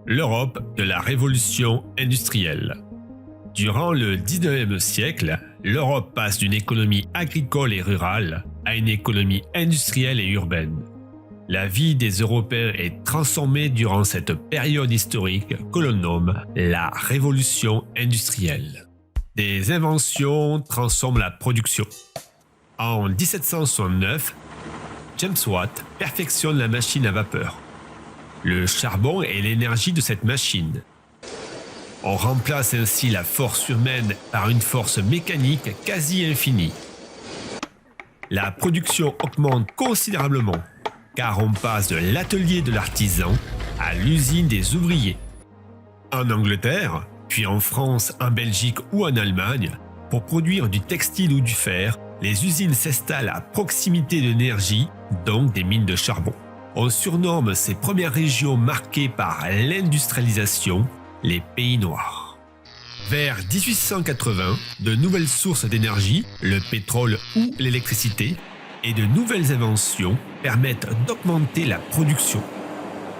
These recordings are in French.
L'Europe de la révolution industrielle. Durant le 19e siècle, l'Europe passe d'une économie agricole et rurale à une économie industrielle et urbaine. La vie des Européens est transformée durant cette période historique que l'on nomme la révolution industrielle. Des inventions transforment la production. En 1769, James Watt perfectionne la machine à vapeur. Le charbon est l'énergie de cette machine. On remplace ainsi la force humaine par une force mécanique quasi infinie. La production augmente considérablement, car on passe de l'atelier de l'artisan à l'usine des ouvriers. En Angleterre, puis en France, en Belgique ou en Allemagne, pour produire du textile ou du fer, les usines s'installent à proximité de l'énergie, donc des mines de charbon. On surnomme ces premières régions marquées par l'industrialisation les pays noirs. Vers 1880, de nouvelles sources d'énergie, le pétrole ou l'électricité, et de nouvelles inventions permettent d'augmenter la production.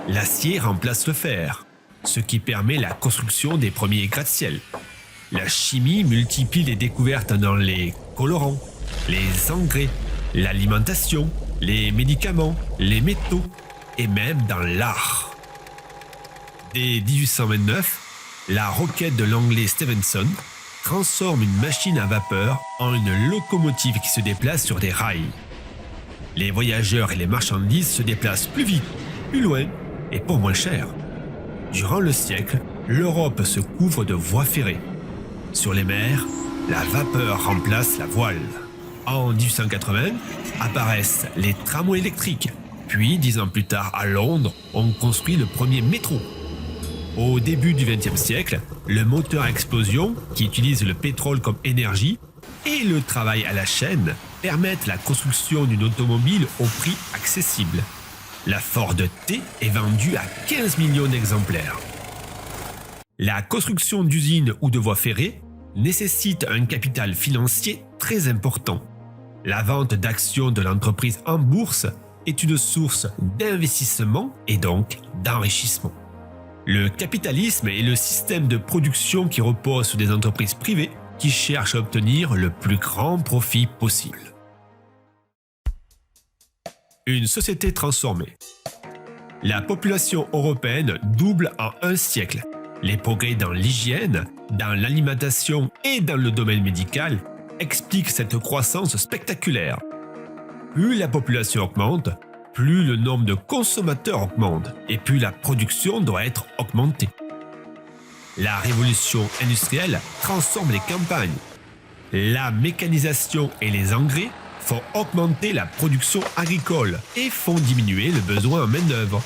L'acier remplace le fer, ce qui permet la construction des premiers gratte-ciel. La chimie multiplie les découvertes dans les colorants, les engrais, l'alimentation, les médicaments, les métaux et même dans l'art. Dès 1829, la roquette de l'anglais Stephenson transforme une machine à vapeur en une locomotive qui se déplace sur des rails. Les voyageurs et les marchandises se déplacent plus vite, plus loin et pour moins cher. Durant le siècle, l'Europe se couvre de voies ferrées. Sur les mers, la vapeur remplace la voile. En 1880, apparaissent les tramways électriques. Puis, 10 ans plus tard, à Londres, on construit le premier métro. Au début du XXe siècle, le moteur à explosion, qui utilise le pétrole comme énergie, et le travail à la chaîne permettent la construction d'une automobile au prix accessible. La Ford T est vendue à 15 millions d'exemplaires. La construction d'usines ou de voies ferrées nécessite un capital financier très important. La vente d'actions de l'entreprise en bourse est une source d'investissement et donc d'enrichissement. Le capitalisme est le système de production qui repose sur des entreprises privées qui cherchent à obtenir le plus grand profit possible. Une société transformée. La population européenne double en un siècle. Les progrès dans l'hygiène, dans l'alimentation et dans le domaine médical expliquent cette croissance spectaculaire. Plus la population augmente, plus le nombre de consommateurs augmente et plus la production doit être augmentée. La révolution industrielle transforme les campagnes. La mécanisation et les engrais font augmenter la production agricole et font diminuer le besoin en main-d'œuvre.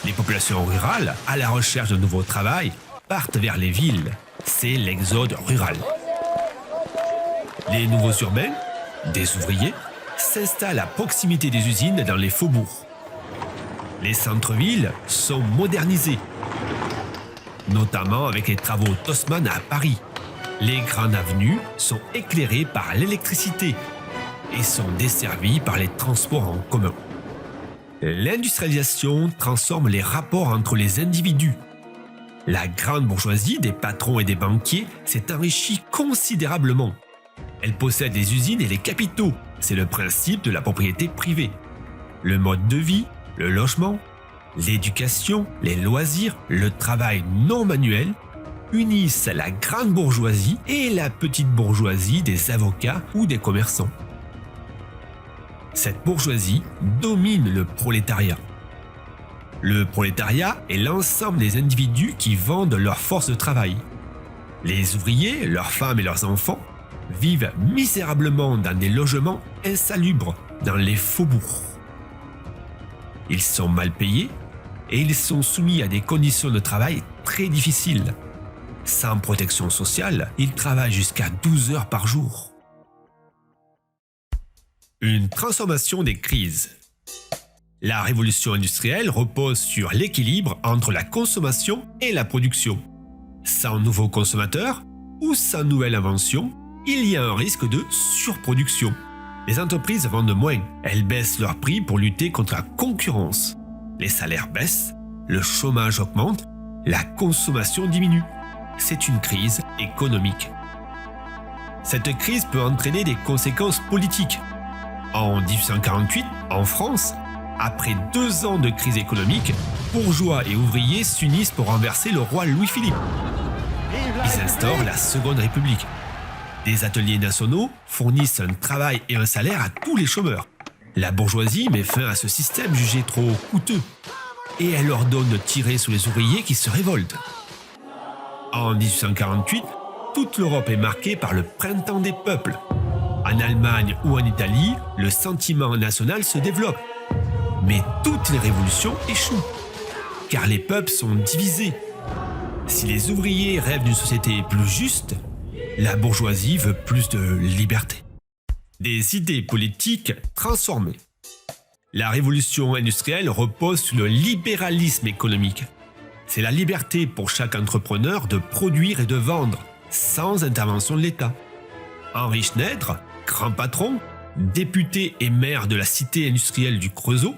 Les populations rurales, à la recherche de nouveau travail, partent vers les villes. C'est l'exode rural. Les nouveaux urbains, des ouvriers, s'installent à proximité des usines dans les faubourgs. Les centres-villes sont modernisés, notamment avec les travaux d'Haussmann à Paris. Les grandes avenues sont éclairées par l'électricité et sont desservies par les transports en commun. L'industrialisation transforme les rapports entre les individus. La grande bourgeoisie des patrons et des banquiers s'est enrichie considérablement. Elle possède les usines et les capitaux. C'est le principe de la propriété privée. Le mode de vie, le logement, l'éducation, les loisirs, le travail non manuel unissent la grande bourgeoisie et la petite bourgeoisie des avocats ou des commerçants. Cette bourgeoisie domine le prolétariat. Le prolétariat est l'ensemble des individus qui vendent leur force de travail. Les ouvriers, leurs femmes et leurs enfants vivent misérablement dans des logements insalubres dans les faubourgs. Ils sont mal payés et ils sont soumis à des conditions de travail très difficiles. Sans protection sociale, ils travaillent jusqu'à 12 heures par jour. Une transformation des crises. La révolution industrielle repose sur l'équilibre entre la consommation et la production. Sans nouveaux consommateurs ou sans nouvelle invention, il y a un risque de surproduction. Les entreprises vendent moins, elles baissent leurs prix pour lutter contre la concurrence. Les salaires baissent, le chômage augmente, la consommation diminue. C'est une crise économique. Cette crise peut entraîner des conséquences politiques. En 1848, en France, après 2 ans de crise économique, bourgeois et ouvriers s'unissent pour renverser le roi Louis-Philippe. Ils instaurent la Seconde République. Des ateliers nationaux fournissent un travail et un salaire à tous les chômeurs. La bourgeoisie met fin à ce système jugé trop coûteux et elle ordonne de tirer sur les ouvriers qui se révoltent. En 1848, toute l'Europe est marquée par le printemps des peuples. En Allemagne ou en Italie, le sentiment national se développe. Mais toutes les révolutions échouent, car les peuples sont divisés. Si les ouvriers rêvent d'une société plus juste, la bourgeoisie veut plus de liberté. Des idées politiques transformées. La révolution industrielle repose sur le libéralisme économique. C'est la liberté pour chaque entrepreneur de produire et de vendre, sans intervention de l'État. Henri Schneider, grand patron, député et maire de la cité industrielle du Creusot,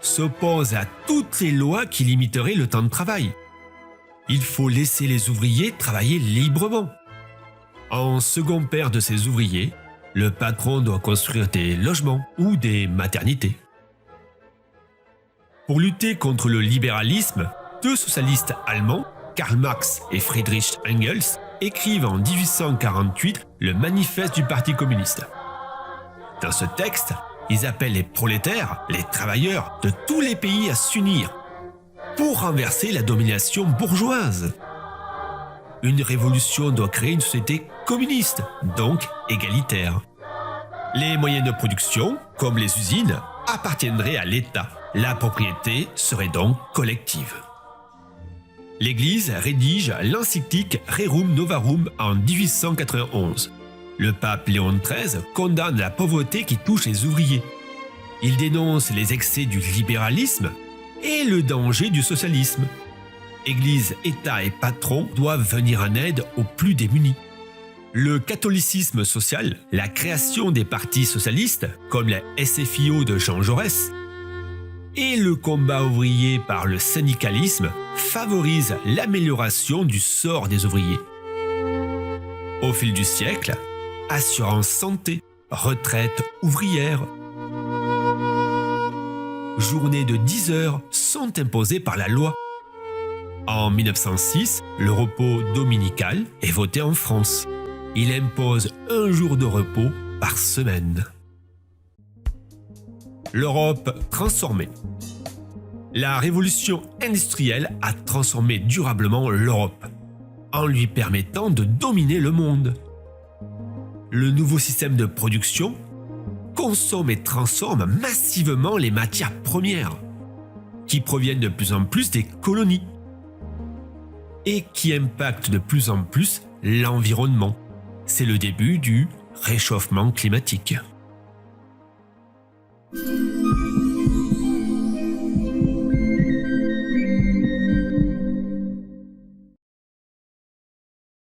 s'oppose à toutes les lois qui limiteraient le temps de travail. Il faut laisser les ouvriers travailler librement. En second père de ses ouvriers, le patron doit construire des logements ou des maternités. Pour lutter contre le libéralisme, 2 socialistes allemands, Karl Marx et Friedrich Engels, écrivent en 1848 le manifeste du Parti communiste. Dans ce texte, ils appellent les prolétaires, les travailleurs de tous les pays à s'unir pour renverser la domination bourgeoise. Une révolution doit créer une société communiste, donc égalitaire. Les moyens de production, comme les usines, appartiendraient à l'État. La propriété serait donc collective. L'Église rédige l'encyclique Rerum Novarum en 1891. Le pape Léon XIII condamne la pauvreté qui touche les ouvriers. Il dénonce les excès du libéralisme et le danger du socialisme. Église, État et patron doivent venir en aide aux plus démunis. Le catholicisme social, la création des partis socialistes, comme la SFIO de Jean Jaurès, et le combat ouvrier par le syndicalisme favorisent l'amélioration du sort des ouvriers. Au fil du siècle, assurance santé, retraite ouvrière, journées de 10 heures sont imposées par la loi. En 1906, le repos dominical est voté en France. Il impose 1 jour de repos par semaine. L'Europe transformée. La révolution industrielle a transformé durablement l'Europe, en lui permettant de dominer le monde. Le nouveau système de production consomme et transforme massivement les matières premières, qui proviennent de plus en plus des colonies, et qui impactent de plus en plus l'environnement. C'est le début du réchauffement climatique.